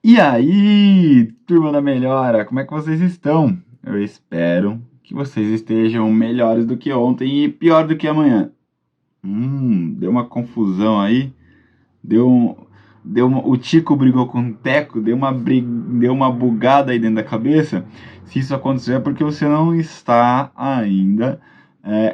E aí, turma da melhora, como é que vocês estão? Eu espero que vocês estejam melhores do que ontem e pior do que amanhã. Deu uma confusão aí, deu, um- o Tico brigou com o Teco, deu uma bugada aí dentro da cabeça. Se isso acontecer é porque você não está ainda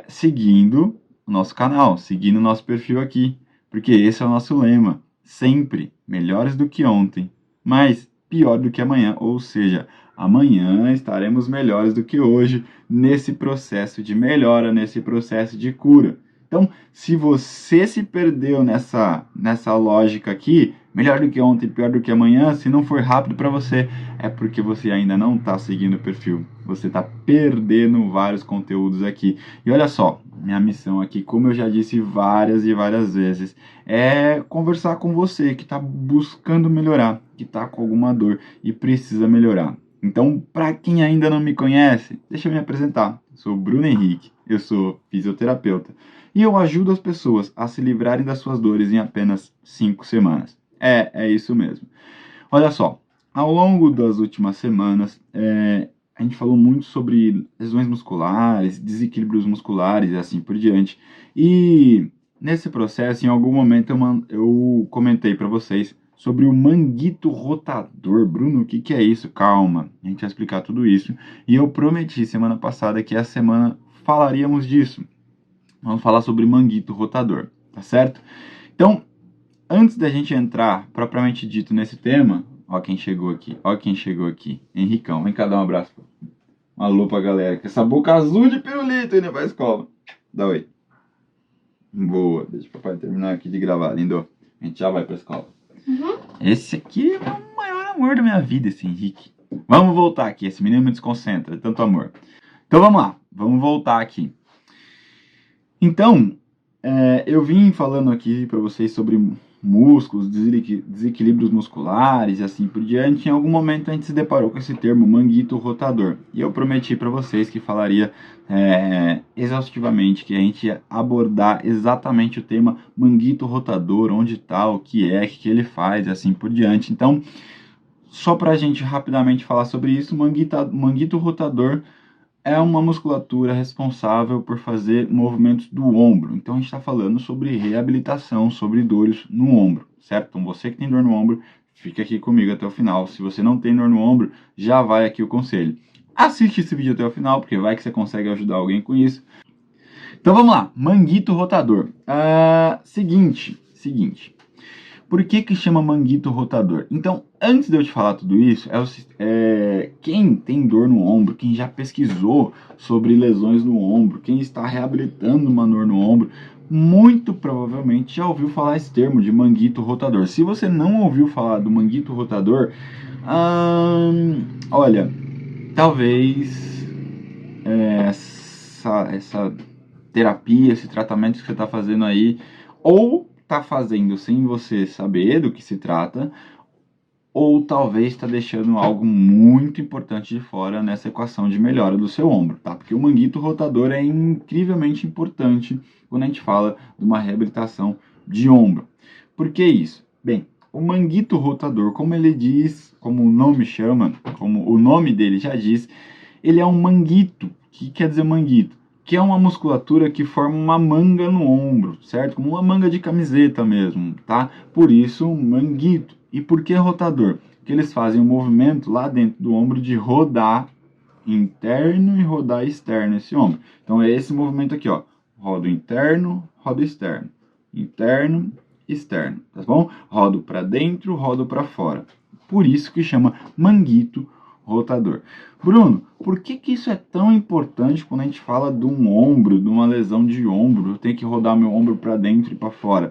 seguindo o nosso canal, seguindo o nosso perfil aqui, porque esse é o nosso lema, sempre melhores do que ontem, mas pior do que amanhã, ou seja, amanhã estaremos melhores do que hoje nesse processo de melhora, nesse processo de cura. Então, se você se perdeu nessa lógica aqui, melhor do que ontem, pior do que amanhã, se não for rápido para você, é porque você ainda não está seguindo o perfil. Você está perdendo vários conteúdos aqui. E olha só, minha missão aqui, como eu já disse várias e várias vezes, é conversar com você que está buscando melhorar, que está com alguma dor e precisa melhorar. Então, para quem ainda não me conhece, deixa eu me apresentar. Sou Bruno Henrique, eu sou fisioterapeuta e eu ajudo as pessoas a se livrarem das suas dores em apenas 5 semanas. É isso mesmo. Olha só, ao longo das últimas semanas, a gente falou muito sobre lesões musculares, desequilíbrios musculares e assim por diante. E nesse processo, em algum momento, eu comentei para vocês sobre o manguito rotador. Bruno, o que é isso? Calma, a gente vai explicar tudo isso. E eu prometi semana passada que essa semana falaríamos disso. Vamos falar sobre manguito rotador, tá certo? Então, antes da gente entrar propriamente dito nesse tema, ó quem chegou aqui, ó quem chegou aqui. Henricão, vem cá dar um abraço. Um alô pra galera, com essa boca azul de pirulito indo pra escola. Dá oi. Boa, deixa o papai terminar aqui de gravar, lindo. A gente já vai pra escola. Esse aqui é o maior amor da minha vida, esse Henrique. Vamos voltar aqui, esse menino me desconcentra, tanto amor. Então vamos lá, vamos voltar aqui. Então, eu vim falando aqui para vocês sobre músculos, desequilíbrios musculares e assim por diante. Em algum momento a gente se deparou com esse termo manguito rotador. E eu prometi para vocês que falaria exaustivamente, que a gente ia abordar exatamente o tema manguito rotador, onde está, o que ele faz e assim por diante. Então, só para a gente rapidamente falar sobre isso, manguito rotador é uma musculatura responsável por fazer movimentos do ombro. Então a gente está falando sobre reabilitação, sobre dores no ombro, certo? Então você que tem dor no ombro, fica aqui comigo até o final. Se você não tem dor no ombro, já vai aqui o conselho. Assiste esse vídeo até o final, porque vai que você consegue ajudar alguém com isso. Então vamos lá, manguito rotador. Seguinte. Por que chama manguito rotador? Então, antes de eu te falar tudo isso, quem tem dor no ombro, quem já pesquisou sobre lesões no ombro, quem está reabilitando uma dor no ombro, muito provavelmente já ouviu falar esse termo de manguito rotador. Se você não ouviu falar do manguito rotador, olha, talvez essa terapia, esse tratamento que você está fazendo aí, ou está fazendo sem você saber do que se trata, ou talvez está deixando algo muito importante de fora nessa equação de melhora do seu ombro, tá? Porque o manguito rotador é incrivelmente importante quando a gente fala de uma reabilitação de ombro. Por que isso? Bem, o manguito rotador, como ele diz, como o nome chama, como o nome dele já diz, ele é um manguito. O que quer dizer manguito? Que é uma musculatura que forma uma manga no ombro, certo? Como uma manga de camiseta mesmo, tá? Por isso, manguito. E por que rotador? Porque eles fazem um movimento lá dentro do ombro de rodar interno e rodar externo esse ombro. Então é esse movimento aqui, ó. Rodo interno, rodo externo. Interno, externo, tá bom? Rodo para dentro, rodo para fora. Por isso que chama manguito rotador. Bruno, por que isso é tão importante quando a gente fala de um ombro, de uma lesão de ombro? Eu tenho que rodar meu ombro para dentro e para fora.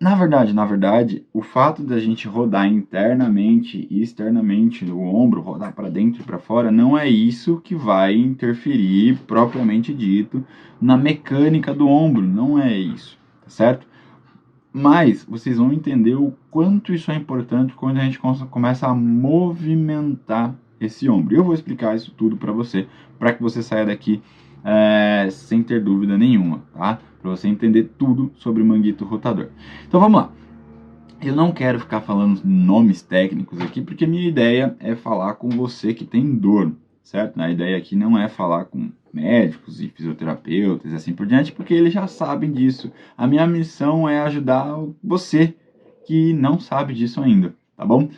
Na verdade, o fato da gente rodar internamente e externamente o ombro, rodar para dentro e para fora, não é isso que vai interferir, propriamente dito, na mecânica do ombro. Não é isso, tá certo? Mas vocês vão entender o quanto isso é importante quando a gente começa a movimentar esse ombro. Eu vou explicar isso tudo para você, para que você saia daqui sem ter dúvida nenhuma, tá? Para você entender tudo sobre o manguito rotador. Então vamos lá. Eu não quero ficar falando nomes técnicos aqui, porque minha ideia é falar com você que tem dor, certo? A ideia aqui não é falar com médicos e fisioterapeutas e assim por diante, porque eles já sabem disso. A minha missão é ajudar você que não sabe disso ainda, tá bom?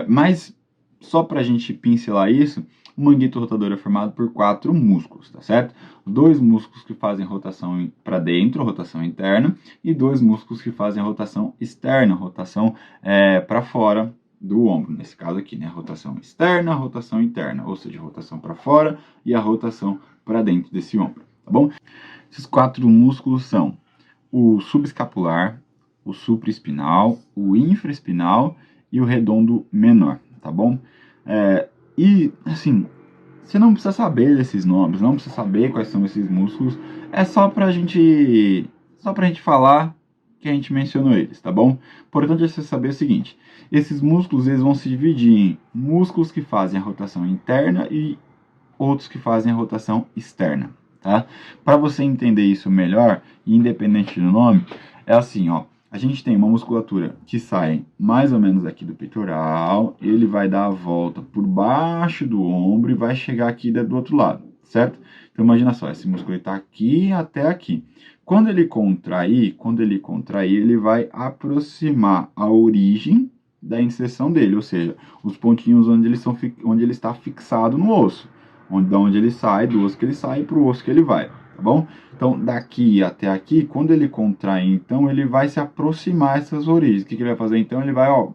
Mas só para a gente pincelar isso, o manguito rotador é formado por 4 músculos, tá certo? 2 músculos que fazem rotação para dentro, rotação interna, e 2 músculos que fazem a rotação externa, rotação para fora do ombro. Nesse caso aqui, né? Rotação externa, rotação interna, ou seja, rotação para fora e a rotação para dentro desse ombro, tá bom? Esses 4 músculos são o subescapular, o supraespinal, o infraespinal e o redondo menor, tá bom? E, assim, você não precisa saber desses nomes, não precisa saber quais são esses músculos, é só pra gente falar que a gente mencionou eles, tá bom? Importante é você saber o seguinte, esses músculos eles vão se dividir em músculos que fazem a rotação interna e outros que fazem a rotação externa, tá? Para você entender isso melhor, independente do nome, é assim, ó. A gente tem uma musculatura que sai mais ou menos aqui do peitoral, ele vai dar a volta por baixo do ombro e vai chegar aqui do outro lado, certo? Então imagina só, esse músculo está aqui até aqui. Quando ele contrair, ele vai aproximar a origem da inserção dele, ou seja, os pontinhos onde ele está fixado no osso, da onde ele sai, do osso que ele sai para o osso que ele vai, tá bom? Então, daqui até aqui, quando ele contrai, então, ele vai se aproximar dessas origens. O que ele vai fazer, então? Ele vai, ó,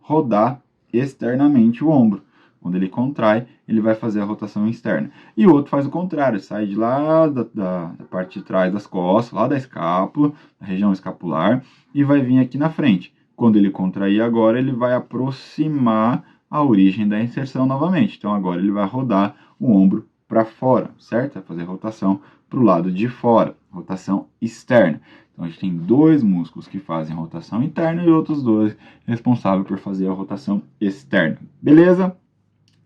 rodar externamente o ombro. Quando ele contrai, ele vai fazer a rotação externa. E o outro faz o contrário, sai de lá da parte de trás das costas, lá da escápula, da região escapular, e vai vir aqui na frente. Quando ele contrair agora, ele vai aproximar a origem da inserção novamente. Então, agora ele vai rodar o ombro para fora, certo? Vai fazer rotação para o lado de fora, rotação externa. Então a gente tem 2 músculos que fazem rotação interna e outros 2 responsáveis por fazer a rotação externa. Beleza?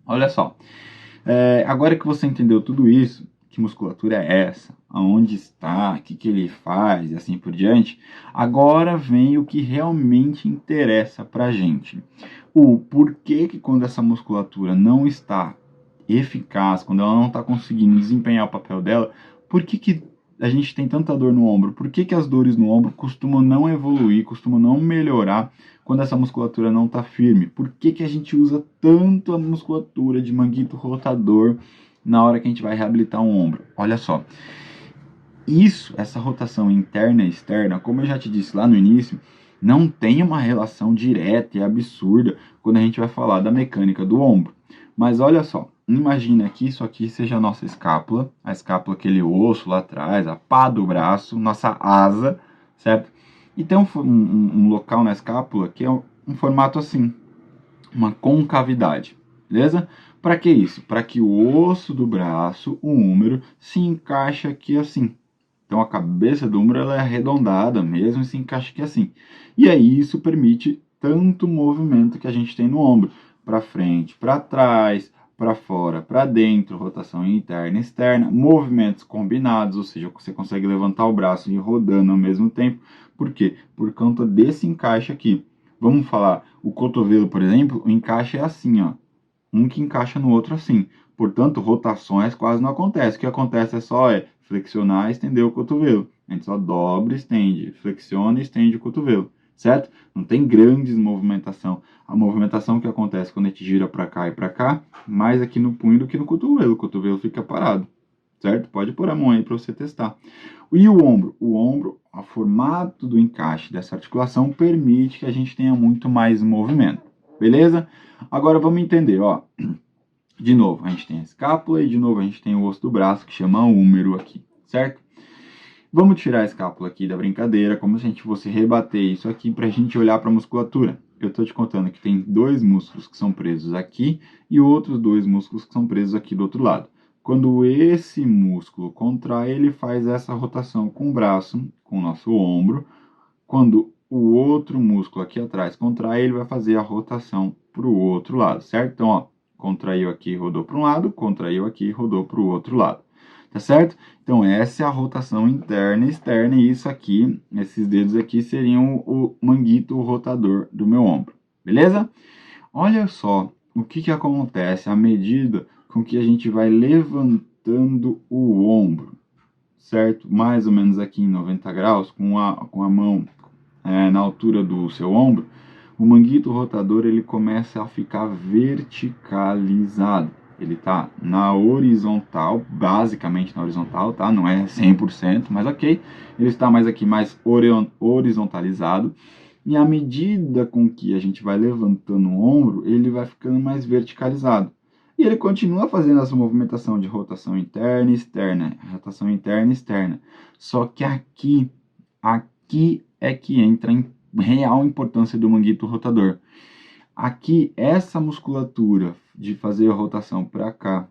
Olha só. Agora que você entendeu tudo isso, que musculatura é essa, aonde está, o que ele faz e assim por diante, agora vem o que realmente interessa pra gente. O porquê que quando essa musculatura não está eficaz, quando ela não está conseguindo desempenhar o papel dela, por que a gente tem tanta dor no ombro? Por que as dores no ombro costumam não evoluir, costumam não melhorar quando essa musculatura não está firme? Por que a gente usa tanto a musculatura de manguito rotador na hora que a gente vai reabilitar um ombro? Olha só, essa rotação interna e externa, como eu já te disse lá no início, não tem uma relação direta e absurda quando a gente vai falar da mecânica do ombro. Mas olha só, imagina que isso aqui seja a nossa escápula, aquele osso lá atrás, a pá do braço, nossa asa, certo? E tem um local na escápula que é um formato assim, uma concavidade, beleza? Para que isso? Para que o osso do braço, o húmero, se encaixe aqui assim. Então a cabeça do húmero ela é arredondada mesmo e se encaixa aqui assim. E aí isso permite tanto movimento que a gente tem no ombro, para frente, para trás, para fora, para dentro, rotação interna e externa, movimentos combinados, ou seja, você consegue levantar o braço e ir rodando ao mesmo tempo. Por quê? Por conta desse encaixe aqui. Vamos falar, o cotovelo, por exemplo, o encaixe é assim, ó. Um que encaixa no outro assim. Portanto, rotações quase não acontecem. O que acontece é flexionar e estender o cotovelo. A gente só dobra, estende, flexiona e estende o cotovelo, certo? Não tem grandes movimentação. A movimentação que acontece quando a gente gira para cá e para cá, mais aqui no punho do que no cotovelo. O cotovelo fica parado, certo? Pode pôr a mão aí para você testar. E o ombro? O ombro, o formato do encaixe dessa articulação permite que a gente tenha muito mais movimento, beleza? Agora vamos entender, ó. De novo, a gente tem a escápula e de novo a gente tem o osso do braço que chama húmero aqui, certo? Vamos tirar a escápula aqui da brincadeira, como se a gente fosse rebater isso aqui para a gente olhar para a musculatura. Eu estou te contando que tem 2 músculos que são presos aqui e outros 2 músculos que são presos aqui do outro lado. Quando esse músculo contrai, ele faz essa rotação com o braço, com o nosso ombro. Quando o outro músculo aqui atrás contrai, ele vai fazer a rotação para o outro lado, certo? Então, ó, contraiu aqui, rodou para um lado, contraiu aqui, rodou para o outro lado. tá certo? Então essa é a rotação interna e externa, e isso aqui, esses dedos aqui seriam o manguito rotador do meu ombro, beleza? Olha só o que que acontece à medida com que a gente vai levantando o ombro, certo? Mais ou menos aqui em 90 graus, com a mão na altura do seu ombro, o manguito rotador ele começa a ficar verticalizado. Ele está na horizontal, basicamente na horizontal, tá? Não é 100%, mas ok. Ele está mais aqui, mais horizontalizado. E à medida com que a gente vai levantando o ombro, ele vai ficando mais verticalizado. E ele continua fazendo essa movimentação de rotação interna e externa, rotação interna e externa. Só que aqui é que entra em real importância do manguito rotador. Aqui, essa musculatura de fazer a rotação para cá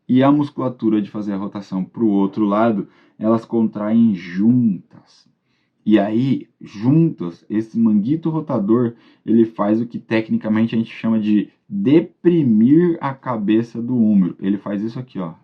e a musculatura de fazer a rotação para o outro lado, elas contraem juntas. E aí, juntas, esse manguito rotador, ele faz o que tecnicamente a gente chama de deprimir a cabeça do húmero. Ele faz isso aqui, ó.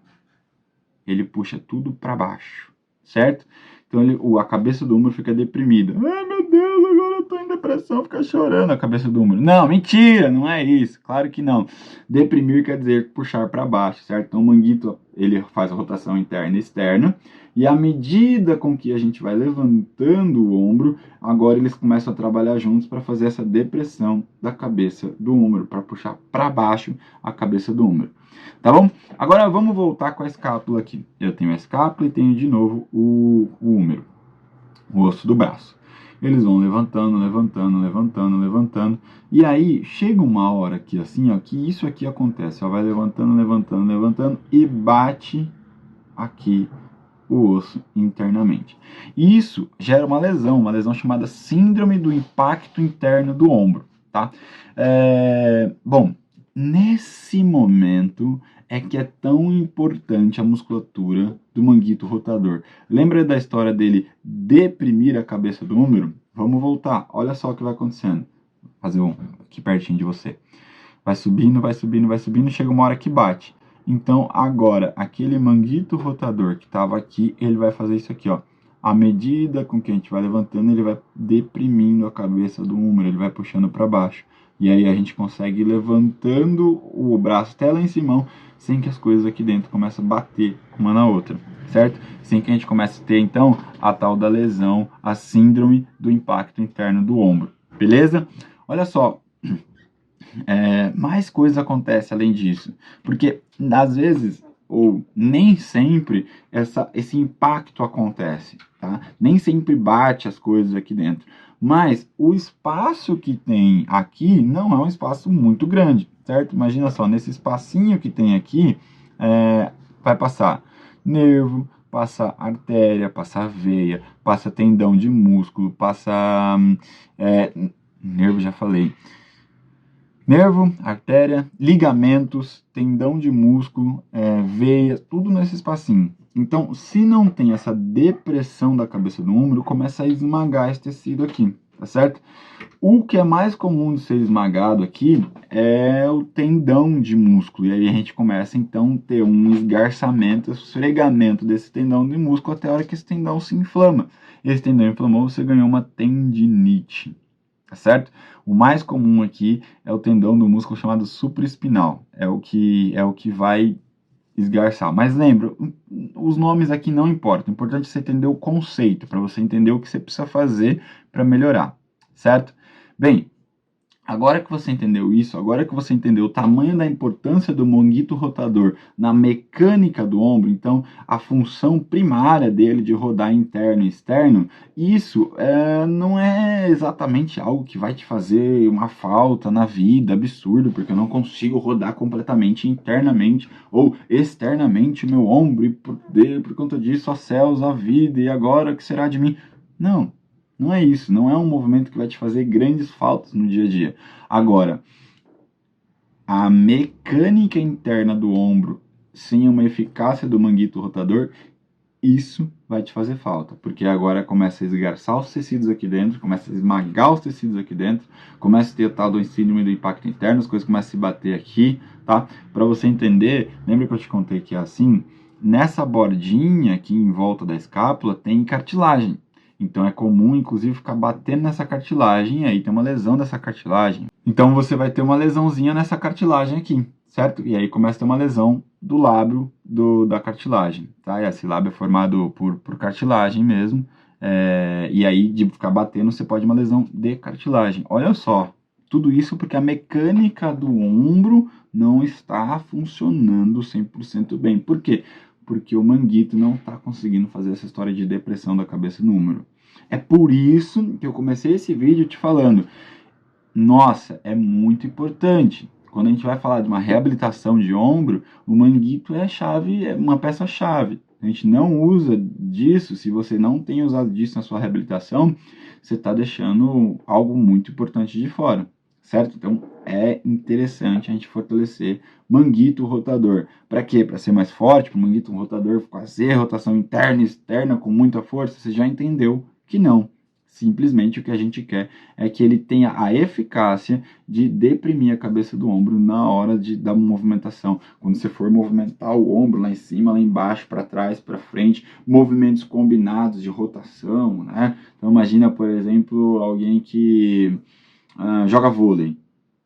Ele puxa tudo para baixo, certo? Então a cabeça do húmero fica deprimida. Ai, meu Deus, agora eu tô em depressão, fica chorando a cabeça do húmero. Não, mentira, não é isso. Claro que não. Deprimir quer dizer puxar para baixo, certo? Então o manguito, ele faz a rotação interna e externa. E à medida com que a gente vai levantando o ombro, agora eles começam a trabalhar juntos para fazer essa depressão da cabeça do húmero, para puxar para baixo a cabeça do húmero. Tá bom? Agora vamos voltar com a escápula aqui. Eu tenho a escápula e tenho de novo o húmero, o osso do braço. Eles vão levantando, levantando, levantando, levantando. E aí chega uma hora aqui assim, ó, que isso aqui acontece. Ó, vai levantando, levantando, levantando e bate aqui o osso internamente. E isso gera uma lesão chamada síndrome do impacto interno do ombro, tá? Bom, nesse momento é que é tão importante a musculatura do manguito rotador. Lembra da história dele deprimir a cabeça do húmero? Vamos voltar. Olha só o que vai acontecendo. Vou fazer um aqui pertinho de você. Vai subindo, vai subindo, vai subindo, chega uma hora que bate. Então, agora, aquele manguito rotador que estava aqui, ele vai fazer isso aqui, ó. À medida com que a gente vai levantando, ele vai deprimindo a cabeça do húmero, ele vai puxando para baixo. E aí a gente consegue ir levantando o braço até lá em cima, sem que as coisas aqui dentro comecem a bater uma na outra, certo? Sem que a gente comece a ter, então, a tal da lesão, a síndrome do impacto interno do ombro, beleza? Olha só, mais coisas acontecem além disso, porque às vezes, ou nem sempre, esse impacto acontece, tá? Nem sempre bate as coisas aqui dentro, mas o espaço que tem aqui não é um espaço muito grande, certo? Imagina só, nesse espacinho que tem aqui, vai passar nervo, passa artéria, passa veia, passa tendão de músculo, passa nervo, já falei. Nervo, artéria, ligamentos, tendão de músculo, veia, tudo nesse espacinho. Então, se não tem essa depressão da cabeça do húmero, começa a esmagar esse tecido aqui, tá certo? O que é mais comum de ser esmagado aqui é o tendão de músculo. E aí a gente começa, então, a ter um esgarçamento, esfregamento desse tendão de músculo até a hora que esse tendão se inflama. Esse tendão inflamou, você ganhou uma tendinite. Tá certo? O mais comum aqui é o tendão do músculo chamado supraespinal. É o que vai esgarçar. Mas lembra, os nomes aqui não importam. O importante é você entender o conceito, para você entender o que você precisa fazer para melhorar, certo? Bem, agora que você entendeu isso, agora que você entendeu o tamanho da importância do manguito rotador na mecânica do ombro, então a função primária dele de rodar interno e externo, isso não é exatamente algo que vai te fazer uma falta na vida, absurdo, porque eu não consigo rodar completamente internamente ou externamente o meu ombro e por conta disso, os céus, a vida, e agora o que será de mim? Não. Não é isso, não é um movimento que vai te fazer grandes faltas no dia a dia. Agora, a mecânica interna do ombro, sem uma eficácia do manguito rotador, isso vai te fazer falta, porque agora começa a esgarçar os tecidos aqui dentro, começa a esmagar os tecidos aqui dentro, começa a ter o tal do síndrome do impacto interno, as coisas começam a se bater aqui, tá? Para você entender, lembra que eu te contei que é assim? nessa bordinha aqui em volta da escápula tem cartilagem. Então é comum, inclusive, ficar batendo nessa cartilagem, e aí tem uma lesão dessa cartilagem. Então você vai ter uma lesãozinha nessa cartilagem aqui, certo? E aí começa a ter uma lesão do lábio da cartilagem, tá? E esse lábio é formado por cartilagem mesmo, e aí de ficar batendo você pode ter uma lesão de cartilagem. Olha só, tudo isso porque a mecânica do ombro não está funcionando 100% bem. Por quê? Porque o manguito não está conseguindo fazer essa história de depressão da cabeça no húmero. É por isso que eu comecei esse vídeo te falando, nossa, é muito importante. Quando a gente vai falar de uma reabilitação de ombro, o manguito é a chave, é uma peça-chave. A gente não usa disso, se você não tem usado disso na sua reabilitação, você está deixando algo muito importante de fora, certo? Então é interessante a gente fortalecer manguito rotador. Para quê? Para ser mais forte, para o manguito rotador fazer rotação interna e externa com muita força? Você já entendeu que não. Simplesmente o que a gente quer é que ele tenha a eficácia de deprimir a cabeça do ombro na hora da movimentação. Quando você for movimentar o ombro lá em cima, lá embaixo, para trás, para frente, movimentos combinados de rotação, né? Então imagina, por exemplo, alguém que joga vôlei.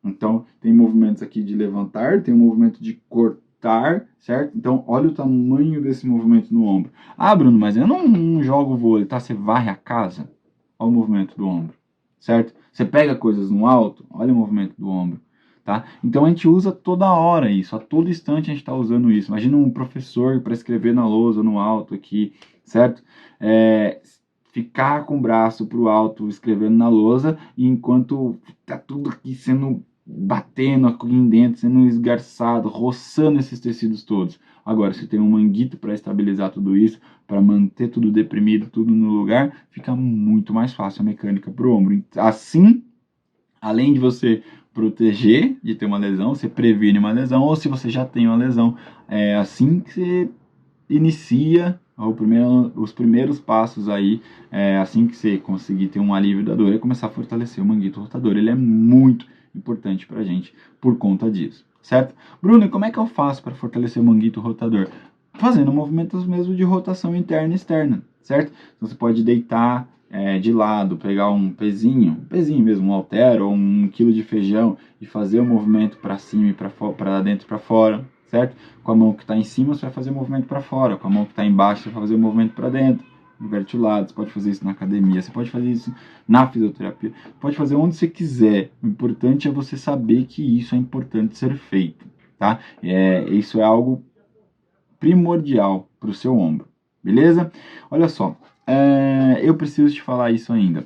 Então tem movimentos aqui de levantar, tem um movimento de cortar, certo? Então olha o tamanho desse movimento no ombro. Ah, Bruno, mas eu não jogo vôlei, tá? Você varre a casa. Olha o movimento do ombro, certo? Você pega coisas no alto, olha o movimento do ombro, tá? Então a gente usa toda hora isso, a todo instante a gente está usando isso. Imagina um professor para escrever na lousa, no alto aqui, certo? Ficar com o braço para o alto escrevendo na lousa, e enquanto tá tudo aqui sendo batendo aqui dentro, sendo esgarçado, roçando esses tecidos todos. Agora, se tem um manguito para estabilizar tudo isso, para manter tudo deprimido, tudo no lugar, fica muito mais fácil a mecânica para o ombro. Assim, além de você proteger de ter uma lesão, você previne uma lesão, ou se você já tem uma lesão, assim que você inicia os primeiros passos aí, assim que você conseguir ter um alívio da dor, é começar a fortalecer o manguito rotador. Ele é muito importante pra gente por conta disso, certo? Bruno, e como é que eu faço para fortalecer o manguito rotador? Fazendo movimentos mesmo de rotação interna e externa, certo? Então você pode deitar de lado, pegar um pezinho mesmo, um halter ou 1 quilo de feijão e fazer o movimento para cima e para dentro e para fora, certo? Com a mão que está em cima você vai fazer o movimento para fora, com a mão que está embaixo você vai fazer o movimento para dentro. Inverte o lado, você pode fazer isso na academia, você pode fazer isso na fisioterapia, pode fazer onde você quiser. O importante é você saber que isso é importante ser feito, tá? Isso é algo primordial para o seu ombro, beleza? Olha só, eu preciso te falar isso ainda.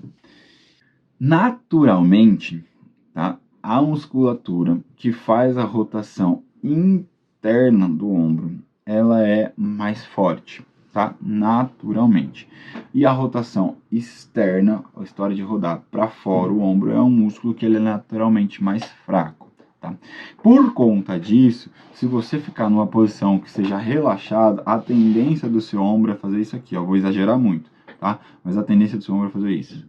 Naturalmente, tá? A musculatura que faz a rotação interna do ombro, ela é mais forte, tá? Naturalmente. E a rotação externa, a história de rodar para fora o ombro, é um músculo que ele é naturalmente mais fraco, tá? Por conta disso, se você ficar numa posição que seja relaxada, a tendência do seu ombro é fazer isso aqui, ó. Vou exagerar muito, tá? Mas a tendência do seu ombro é fazer isso.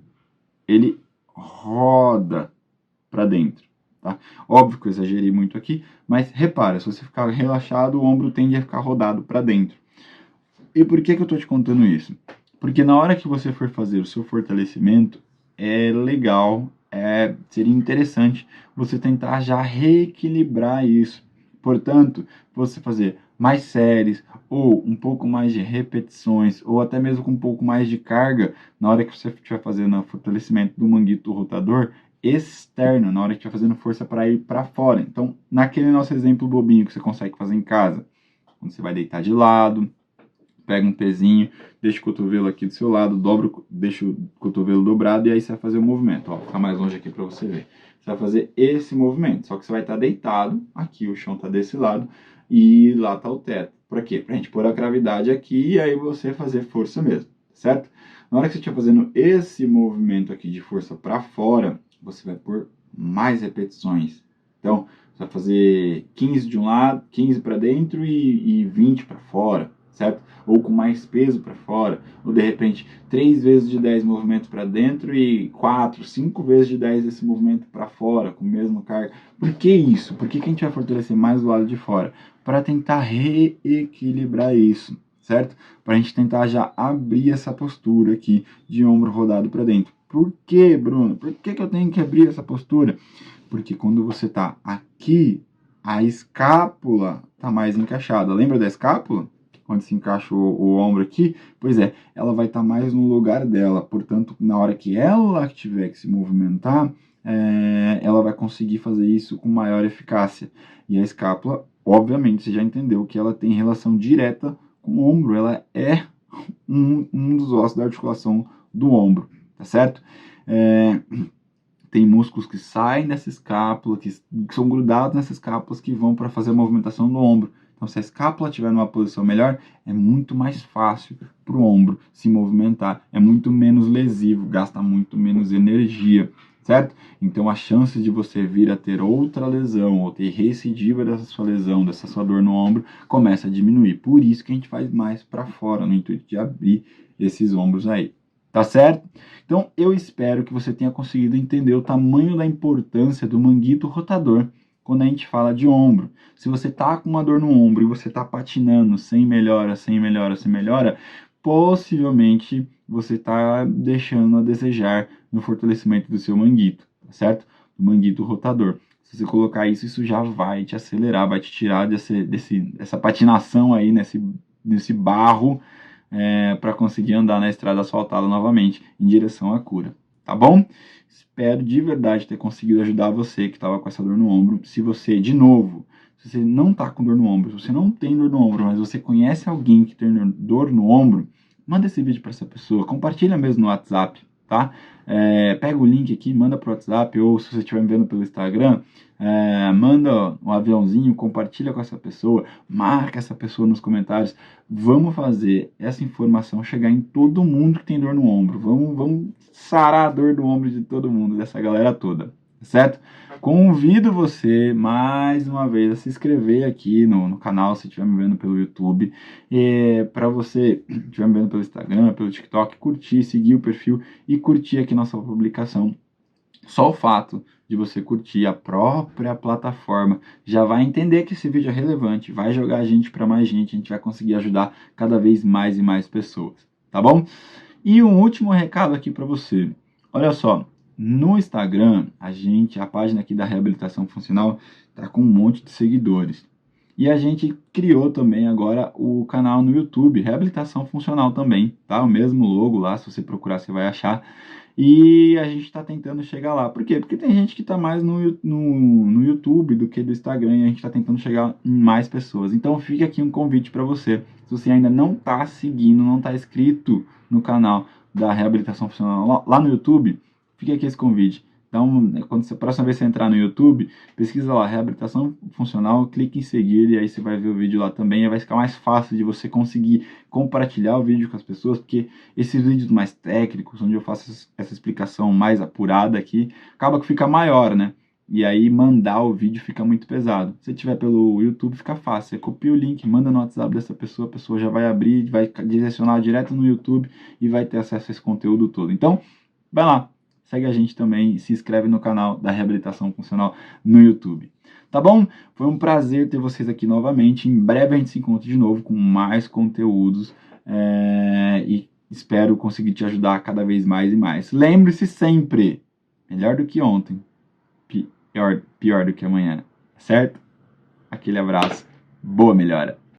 Ele roda para dentro, tá? Óbvio que eu exagerei muito aqui, mas repara, se você ficar relaxado, o ombro tende a ficar rodado para dentro. E por que eu tô te contando isso? Porque na hora que você for fazer o seu fortalecimento, é legal, seria interessante você tentar já reequilibrar isso. Portanto, você fazer mais séries, ou um pouco mais de repetições, ou até mesmo com um pouco mais de carga, na hora que você estiver fazendo o fortalecimento do manguito rotador externo, na hora que estiver fazendo força para ir para fora. Então, naquele nosso exemplo bobinho que você consegue fazer em casa, quando você vai deitar de lado, pega um pezinho, deixa o cotovelo aqui do seu lado, deixa o cotovelo dobrado e aí você vai fazer o movimento. Ó, vou ficar mais longe aqui para você ver. Você vai fazer esse movimento, só que você vai estar deitado, aqui o chão está desse lado e lá está o teto. Para quê? Para a gente pôr a gravidade aqui e aí você fazer força mesmo, certo? Na hora que você estiver fazendo esse movimento aqui de força para fora, você vai pôr mais repetições. Então, você vai fazer 15 de um lado, 15 para dentro e 20 para fora, certo? Ou com mais peso para fora, ou de repente 3 vezes de 10 movimentos para dentro e 4, 5 vezes de 10 esse movimento para fora, com o mesmo carga, Por que isso? Por que a gente vai fortalecer mais do lado de fora? Para tentar reequilibrar isso, certo? Para a gente tentar já abrir essa postura aqui de ombro rodado para dentro. Por que, Bruno? Por que eu tenho que abrir essa postura? Porque quando você está aqui, a escápula está mais encaixada. Lembra da escápula? Onde se encaixa o ombro aqui? Pois é, ela vai estar mais no lugar dela. Portanto, na hora que ela tiver que se movimentar, ela vai conseguir fazer isso com maior eficácia. E a escápula, obviamente, você já entendeu que ela tem relação direta com o ombro. Ela é um dos ossos da articulação do ombro, tá certo? Tem músculos que saem dessa escápula, que são grudados nessas escápulas, que vão para fazer a movimentação do ombro. Então, se a escápula estiver numa posição melhor, é muito mais fácil para o ombro se movimentar, é muito menos lesivo, gasta muito menos energia, certo? Então, a chance de você vir a ter outra lesão ou ter recidiva dessa sua lesão, dessa sua dor no ombro, começa a diminuir. Por isso que a gente faz mais para fora, no intuito de abrir esses ombros aí. Tá certo? Então, eu espero que você tenha conseguido entender o tamanho da importância do manguito rotador quando a gente fala de ombro. Se você tá com uma dor no ombro e você tá patinando sem melhora, possivelmente você tá deixando a desejar no fortalecimento do seu manguito, tá certo? Do manguito rotador. Se você colocar isso, isso já vai te acelerar, vai te tirar dessa patinação aí, nesse barro, para conseguir andar na estrada asfaltada novamente em direção à cura, tá bom? Espero de verdade ter conseguido ajudar você que estava com essa dor no ombro. Se você, de novo, se você não está com dor no ombro, se você não tem dor no ombro, mas você conhece alguém que tem dor no ombro, manda esse vídeo para essa pessoa, compartilha mesmo no WhatsApp, tá? Pega o link aqui, manda pro WhatsApp, ou se você estiver me vendo pelo Instagram, manda um aviãozinho, compartilha com essa pessoa, marca essa pessoa nos comentários. Vamos fazer essa informação chegar em todo mundo que tem dor no ombro. Vamos sarar a dor do ombro de todo mundo, dessa galera toda, certo? Convido você, mais uma vez, a se inscrever aqui no canal, se estiver me vendo pelo YouTube. Para você que estiver me vendo pelo Instagram, pelo TikTok, curtir, seguir o perfil e curtir aqui nossa publicação. Só o fato de você curtir a própria plataforma já vai entender que esse vídeo é relevante, vai jogar a gente para mais gente, a gente vai conseguir ajudar cada vez mais e mais pessoas, tá bom? E um último recado aqui para você. Olha só, no Instagram, a página aqui da Reabilitação Funcional tá com um monte de seguidores. E a gente criou também agora o canal no YouTube, Reabilitação Funcional também, tá? O mesmo logo lá, se você procurar você vai achar. E a gente está tentando chegar lá. Por quê? Porque tem gente que está mais no YouTube do que do Instagram e a gente está tentando chegar em mais pessoas. Então fica aqui um convite para você. Se você ainda não está seguindo, não está inscrito no canal da Reabilitação Funcional lá no YouTube, fica aqui esse convite. Então, quando a próxima vez você entrar no YouTube, pesquisa lá, Reabilitação Funcional, clique em seguir e aí você vai ver o vídeo lá também. E vai ficar mais fácil de você conseguir compartilhar o vídeo com as pessoas, porque esses vídeos mais técnicos, onde eu faço essa explicação mais apurada aqui, acaba que fica maior, né? E aí mandar o vídeo fica muito pesado. Se tiver pelo YouTube, fica fácil. Você copia o link, manda no WhatsApp dessa pessoa, a pessoa já vai abrir, vai direcionar direto no YouTube e vai ter acesso a esse conteúdo todo. Então, vai lá. Segue a gente também e se inscreve no canal da Reabilitação Funcional no YouTube. Tá bom? Foi um prazer ter vocês aqui novamente. Em breve a gente se encontra de novo com mais conteúdos e espero conseguir te ajudar cada vez mais e mais. Lembre-se sempre, melhor do que ontem, pior do que amanhã, certo? Aquele abraço, boa melhora!